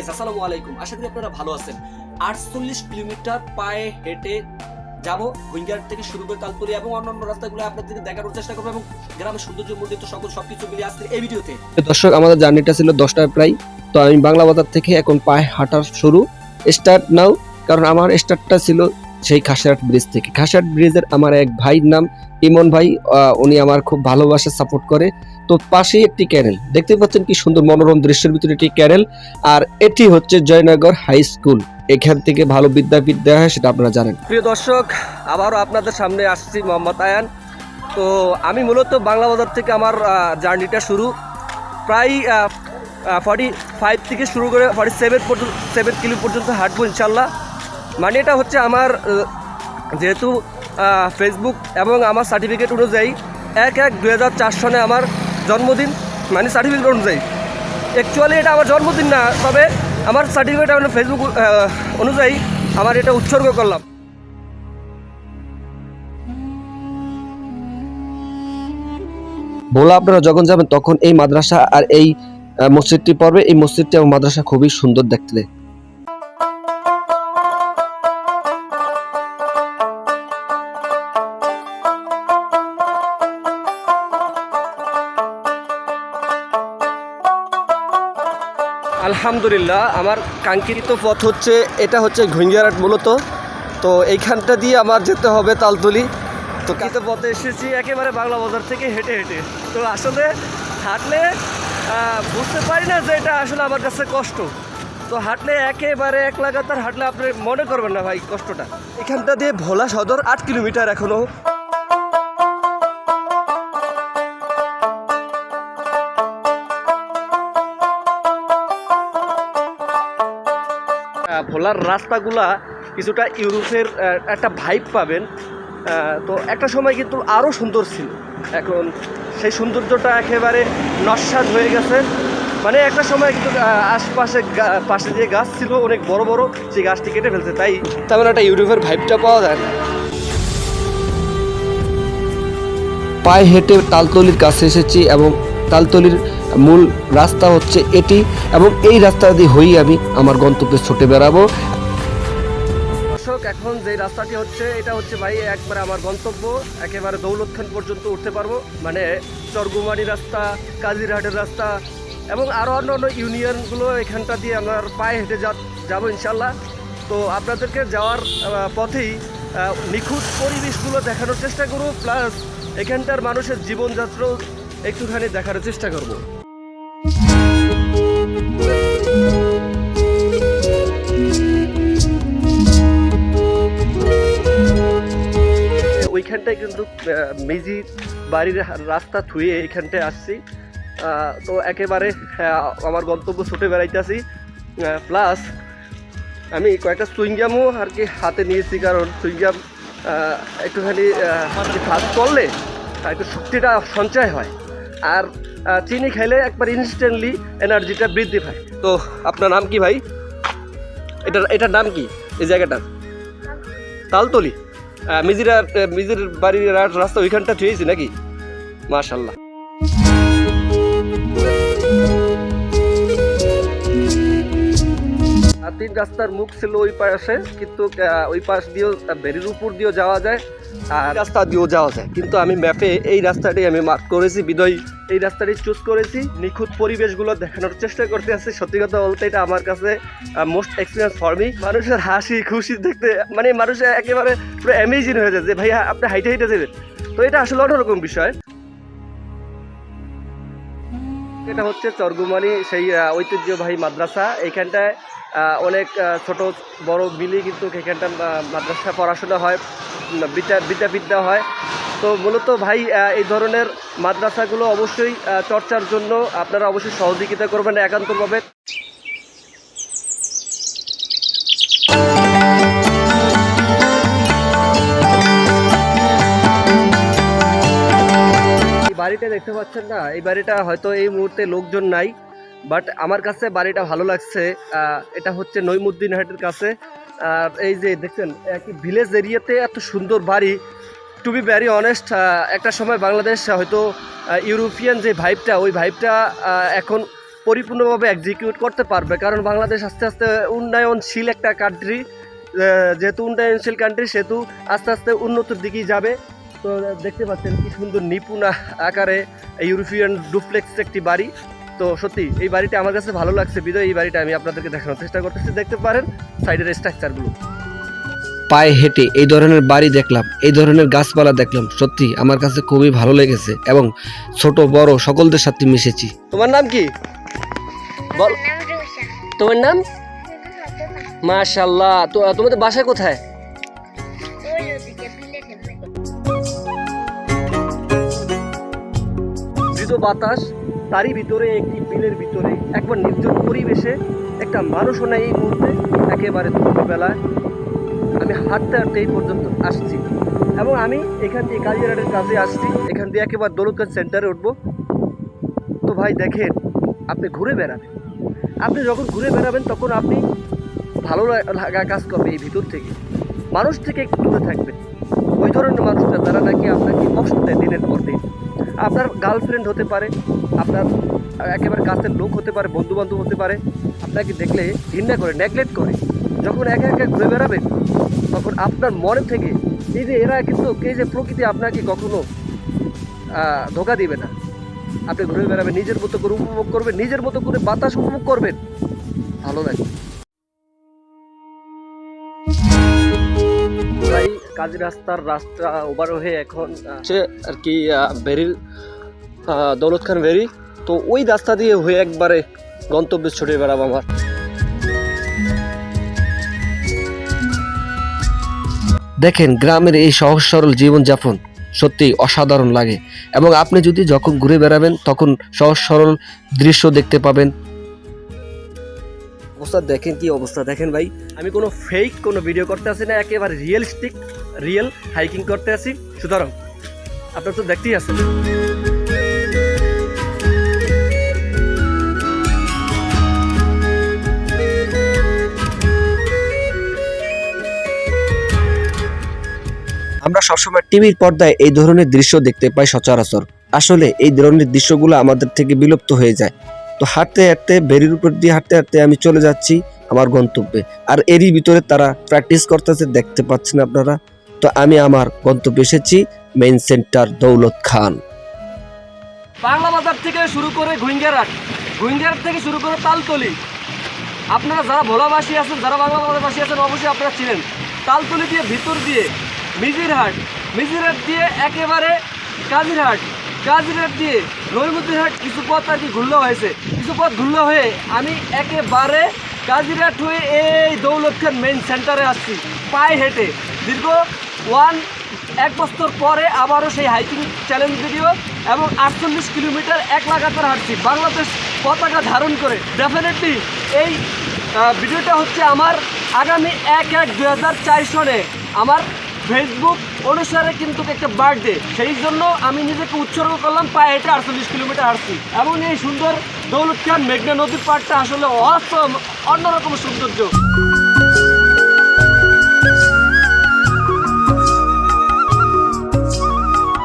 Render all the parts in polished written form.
Guys, আসসালামু আলাইকুম। আশা করি আপনারা ভালো আছেন। 48 কিলোমিটার পায়ে হেঁটে যাব গুইনগার থেকে শুরু করে তালতলি এবং অন্যান্য রাস্তাগুলো আপনাদেরকে দেখানোর চেষ্টা করবো এবং গ্রামের সৌন্দর্য মন্ডিত সবকিছু মিলিয়ে আজকে এই ভিডিওতে। দর্শক, আমাদের জার্নিটা ছিল 10টায় প্রায়। তো আমি বাংলা বাজার থেকে এখন পায়ে হাঁটার শুরু স্টার্ট নাও, কারণ আমার স্টার্টটা ছিল সেই খাসিয়াট ব্রিজ থেকে। খাসিয়াট ব্রিজের আমার এক ভাইয়ের নাম ইমন ভাই, উনি আমার খুব ভালোবাসা সাপোর্ট করে। তো পাশেই একটি ক্যানেল দেখতে পাচ্ছেন, কি সুন্দর মনোরম দৃশ্যের ভিতরে একটি ক্যানেল, আর এটি হচ্ছে জয়নগর হাই স্কুল। এখান থেকে ভালো বিদ্যাপীঠ দেওয়া হয়, সেটা আপনারা জানেন। প্রিয় দর্শক, আবারও আপনাদের সামনে আসছি মোহাম্মদ আয়ান। তো আমি মূলত বাংলা বাজার থেকে আমার জার্নিটা শুরু। প্রায় 45 থেকে শুরু করে 47 কিলো পর্যন্ত হাঁটবো ইনশাল্লাহ। মানে এটা হচ্ছে আমার যেহেতু ফেসবুক এবং আমার সার্টিফিকেট অনুযায়ী 1/1/2004 সনে আমার জন্মদিন, মানে সার্টিফিকেট অনুযায়ী। অ্যাকচুয়ালি এটা আমার জন্মদিন না, তবে আমার সার্টিফিকেট আমি ফেসবুক অনুযায়ী আমার এটা উৎসর্গ করলাম। ভোলা আপনারা যখন যাবেন তখন এই মাদ্রাসা আর এই মসজিদটি পড়বে। এই মসজিদটি এবং মাদ্রাসা খুবই সুন্দর দেখতে। আলহামদুলিল্লাহ, আমার কাঙ্ক্ষিত পথ হচ্ছে এটা হচ্ছে ঘুইঙ্গারহাট মূলত। তো এইখানটা দিয়ে আমার যেতে হবে তালতলি। তো কাঙ্ক্ষিত পথে এসেছি একেবারে বাংলা বাজার থেকে হেঁটে হেঁটে। তো আসলে হাঁটলে বুঝতে পারি না যে এটা আসলে আমার কাছে কষ্ট। তো হাঁটলে একেবারে এক লাগাতার হাঁটলে আপনি মনে করবেন না ভাই কষ্টটা। এখানটা দিয়ে ভোলা সদর 8 কিলোমিটার এখনও। ভোলার রাস্তাগুলা কিছুটা ইউরোপের একটা ভাইব পাবেন। তো একটা সময় কিন্তু আরও সুন্দর ছিল, এখন সেই সৌন্দর্যটা একেবারে নস্বাৎ হয়ে গেছে। মানে একটা সময় কিন্তু আশপাশে পাশে যে গাছ ছিল অনেক বড় বড়, সেই গাছটি কেটে ফেলছে, তাই তেমন একটা ইউরোপের ভাইবটা পাওয়া যায় না। পায়ে হেঁটে তালতলির কাছে এসেছি এবং তালতলির মূল রাস্তা হচ্ছে এটি, এবং এই রাস্তা দিয়ে হয়েই আমি আমার গন্তব্যে ছুটে বেড়াবো। দর্শক, এখন যে রাস্তাটি হচ্ছে এটা হচ্ছে ভাই একবারে আমার গন্তব্য, একেবারে দৌলত খান পর্যন্ত উঠতে পারবো। মানে চরগুমারি রাস্তা, কাজিরহাটের রাস্তা এবং আরও অন্য ইউনিয়নগুলো এখানটা দিয়ে আমার পায়ে হেঁটে যাবো ইনশাল্লাহ। তো আপনাদেরকে যাওয়ার পথেই নিখুঁত পরিবেশগুলো দেখানোর চেষ্টা করব, প্লাস এখানটার মানুষের জীবনযাত্রাও একটুখানি দেখানোর চেষ্টা করব। ওইখানটায় কিন্তু মেজির বাড়ির রাস্তা থুয়ে এইখানটায় আসছি। তো একেবারে আমার গন্তব্য ছুটে বেড়াইতেছি। প্লাস আমি কয়েকটা সুইংগামও আর কি হাতে নিয়েছি, কারণ সুইংগাম একটুখানি কাজ করলে একটু শক্তিটা সঞ্চয় হয়, আর চিনি খাইলে একবার ইনস্ট্যান্টলি এনার্জিটা বৃদ্ধি পায়। তো আপনার নাম কি ভাই? এটার নাম কি এই জায়গাটার? তালতলি। মিজির বাড়ির রাস্তা ওইখানটা থুয়েছি নাকি? মাশাল্লাহ। তিন রাস্তার মুখ ছিল ওই পাশে, কিন্তু ওই পাশ দিয়েও বেরির উপর দিয়েও যাওয়া যায় আর রাস্তা দিয়েও যাওয়া যায়, কিন্তু আমি ম্যাপে এই রাস্তাটি আমি মার্ক করেছি, বিদয় এই রাস্তাটি চুজ করেছি। নিখুঁত পরিবেশগুলো দেখানোর চেষ্টা করতে আসছি। সত্যি কথা বলতে এটা আমার কাছে মোস্ট এক্সপিরিয়েন্স ফর মি। মানুষের হাসি খুশি দেখতে মানে মানুষ একেবারে পুরো অ্যামেজিং হয়ে যায় যে ভাই আপনি হাইটে হাইটে যাবেন। তো এটা আসলে অন্যরকম বিষয়। এটা হচ্ছে চরগুমারি সেই ঐতিহ্যবাহী মাদ্রাসা। এইখানটায় অনেক ছোট বড় মিলে কিন্তু এখানটা মাদ্রাসা পড়াশোনা হয়, বিদ্যাপীঠ হয়। তো মূলত ভাই এই ধরনের মাদ্রাসাগুলো অবশ্যই চর্চার জন্য আপনারা অবশ্যই সহযোগিতা করবেন একান্তভাবে। বাড়িটা দেখতে পাচ্ছেন না, এই বাড়িটা হয়তো এই মুহূর্তে লোকজন নাই, বাট আমার কাছে বাড়িটা ভালো লাগছে। এটা হচ্ছে নইমুদ্দিন হাটের কাছে। আর এই যে দেখছেন একই ভিলেজ এরিয়াতে এত সুন্দর বাড়ি, টু বি ভ্যারি অনেস্ট। একটা সময় বাংলাদেশ হয়তো ইউরোপিয়ান যে ভাইবটা, ওই ভাইবটা এখন পরিপূর্ণভাবে এক্সিকিউট করতে পারবে, কারণ বাংলাদেশ আস্তে আস্তে উন্নয়নশীল একটা কান্ট্রি। যেহেতু উন্নয়নশীল কান্ট্রি সেহেতু আস্তে আস্তে উন্নতির দিকেই যাবে। তো দেখতে পাচ্ছেন কি সুন্দর নিপুণ আকারে ইউরোপিয়ান ডুপ্লেক্স একটি বাড়ি। তো সত্যি এই বাড়িটা আমার কাছে ভালো লাগছে, বিধায় এই বাড়িটা আমি আপনাদেরকে দেখানোর চেষ্টা করতেছি। দেখতে পারেন সাইডের স্ট্রাকচারগুলো। পায়ে হেঁটে এই ধরনের বাড়ি দেখলাম, এই ধরনের গাছপালা দেখলাম, সত্যি আমার কাছে খুবই ভালো লেগেছে এবং ছোট বড় সকলদের সাথে মিশেছি। তোমার নাম কি বল? তোমার নাম? মাশাআল্লাহ। তো তোমাদের বাসা কোথায়? মৃদু বাতাস, তারই ভিতরে একটি বিলের ভিতরে একবার নির্জন পরিবেশে একটা মানুষও নাই এই মুহূর্তে। একেবারে দুপুরবেলায় আমি হাঁটতে হাঁটতে এই পর্যন্ত আসছি এবং আমি এখান দিয়ে কাজিয়ারাটের কাছে আসছি। এখান দিয়ে একেবারে দৌলতগঞ্জ সেন্টারে উঠবো। তো ভাই দেখেন, আপনি ঘুরে বেড়াবেন, আপনি যখন ঘুরে বেড়াবেন তখন আপনি ভালো লাগা কাজ করবে এই ভিতর থেকে। মানুষ থেকে একটু দূরে থাকবেন, ওই ধরনের মানুষরা যারা নাকি আপনাকে কষ্ট দেয় দিনের পর দিন। আপনার গার্লফ্রেন্ড হতে পারে, আপনার একেবারে কাছের লোক হতে পারে, বন্ধুবান্ধব হতে পারে, আপনাকে দেখলে ঘৃণা করে, নেগলেক্ট করে। যখন একা একা ঘুরে বেড়াবেন তখন আপনার মনে থেকে এই যে এরা কিন্তু এই যে প্রকৃতি আপনাকে কখনো ধোকা দিবে না। আপনি ঘুরে বেড়াবেন, নিজের মতো করে উপভোগ করবেন, নিজের মতো করে বাতাস উপভোগ করবেন, ভালো লাগবে। তাই কাজ রাস্তা ওভার হয়ে এখন আর কি বেরির দৌলত খান বেরি। তো ওই রাস্তা দিয়ে হয়ে একবারে গন্তব্যে ছুটে বেড়াবো আমার। দেখেন গ্রামের এই সহজ সরল জীবনযাপন সত্যি অসাধারণ লাগে এবং আপনি যদি যখন ঘুরে বেড়াবেন তখন সহজ সরল দৃশ্য দেখতে পাবেন। অবস্থা দেখেন, কি অবস্থা দেখেন ভাই। আমি কোনো ফেক কোনো ভিডিও করতে আসি না, একেবারে রিয়েলিস্টিক রিয়েল হাইকিং করতে আসি। সুতরাং আপনার তো দেখতেই আছেন। আমরা সবসময় টিভির পর্দায় এই ধরনের দৃশ্য দেখতে পাই সচরাচর। আসলে এই ধরনের দৃশ্যগুলো আমাদের থেকে বিলুপ্ত হয়ে যায়। তো হাঁটতে হাঁটতে বেরির উপর দিয়ে হাঁটতে হাঁটতে আমি চলে যাচ্ছি আমার গন্তব্যে, আর এরই ভিতরে তারা প্র্যাকটিস করতেছে, দেখতে পাচ্ছেন আপনারা। তো আমি আমার গন্তব্যে এসেছি, মেইন সেন্টার দৌলত খান। বাংলা বাজার থেকে শুরু করে ঘুইঙ্গারহাট থেকে শুরু করে তালতলি, আপনারা যারা ভোলাবাসী আছেন, যারা বাংলা বাজারবাসী আছেন অবশ্যই আপনারা চিনেন। তালতলি দিয়ে ভিতর দিয়ে মিজিরহাট দিয়ে একেবারে কাজিরহাট দিয়ে নৈমুদ্দিনহাট কিছু পথ আর কি ঘুরলো হয়েছে। কিছু পথ ঘুরলো হয়ে আমি একেবারে কাজিরহাট হয়ে এই দৌলত খান মেইন সেন্টারে আসছি পায়ে হেঁটে। দীর্ঘ এক বছর পরে আবারও সেই হাইকিং চ্যালেঞ্জ ভিডিও এবং 48 কিলোমিটার এক লাগাতার হাঁটছি বাংলাদেশ পতাকা ধারণ করে। ডেফিনেটলি এই ভিডিওটা হচ্ছে আমার আগামী 1/1/2004 সনে আমার ফেসবুক অনুসারে কিন্তু একটা বার্থডে, সেই জন্য আমি নিজেকে উৎসর্গ করলাম পায়ে হেঁটে 48 কিলোমিটার হাঁটছি। এবং এই সুন্দর দৌলত খান মেঘনা নদীর পাড়টা আসলে অসম, অন্যরকম সৌন্দর্য।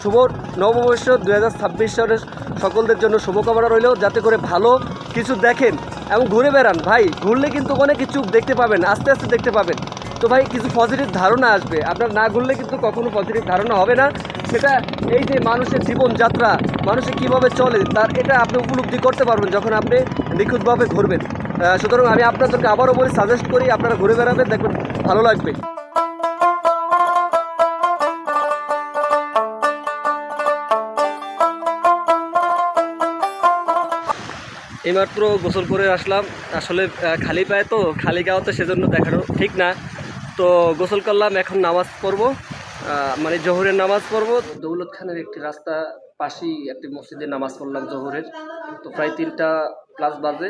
শুভ নববর্ষ 2026 সালের সকলদের জন্য শুভকামনা রইল, যাতে করে ভালো কিছু দেখেন এবং ঘুরে বেড়ান। ভাই ঘুরলে কিন্তু অনেক কিছু দেখতে পাবেন, আস্তে আস্তে দেখতে পাবেন। তো ভাই কিছু পজিটিভ ধারণা আসবে, আপনার না ঘুরলে কিন্তু কখনো পজিটিভ ধারণা হবে না। সেটা এই যে মানুষের জীবনযাত্রা, মানুষে কীভাবে চলে তার এটা আপনি উপলব্ধি করতে পারবেন যখন আপনি নিখুঁতভাবে ঘুরবেন। সুতরাং আমি আপনাদেরকে আবারও বলি, সাজেস্ট করি আপনারা ঘুরে বেড়াবেন, দেখবেন ভালো লাগবে। এইমাত্র গোসল করে আসলাম, আসলে খালি পায়ে তো, খালি গাওয়াতে সেজন্য দেখানো ঠিক না। তো গোসল করলাম, এখন নামাজ পড়বো, মানে জোহরের নামাজ পড়বো। দৌলত খানের একটি রাস্তা পাশেই একটি মসজিদে নামাজ পড়লাম জোহরের। তো প্রায় 3টা+ বাজে।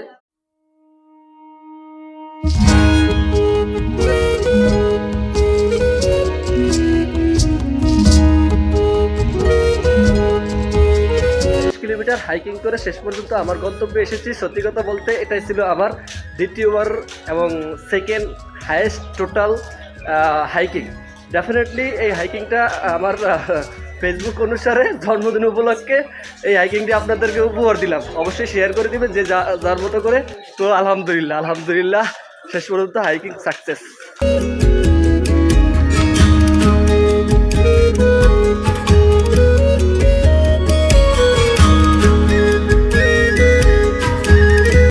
কিলোমিটার হাইকিং করে শেষ পর্যন্ত আমার গন্তব্যে এসেছি। সত্যি কথা বলতে এটাই ছিল আমার দ্বিতীয়বার এবং second highest total hiking. Definitely এই হাইকিংটা আমার ফেসবুক অনুসারে জন্মদিন উপলক্ষে এই হাইকিংটি আপনাদেরকে উপহার দিলাম। অবশ্যই শেয়ার করে দিবেন যে যার মতো করে। তো আলহামদুলিল্লাহ শেষ পর্যন্ত হাইকিং সাকসেস।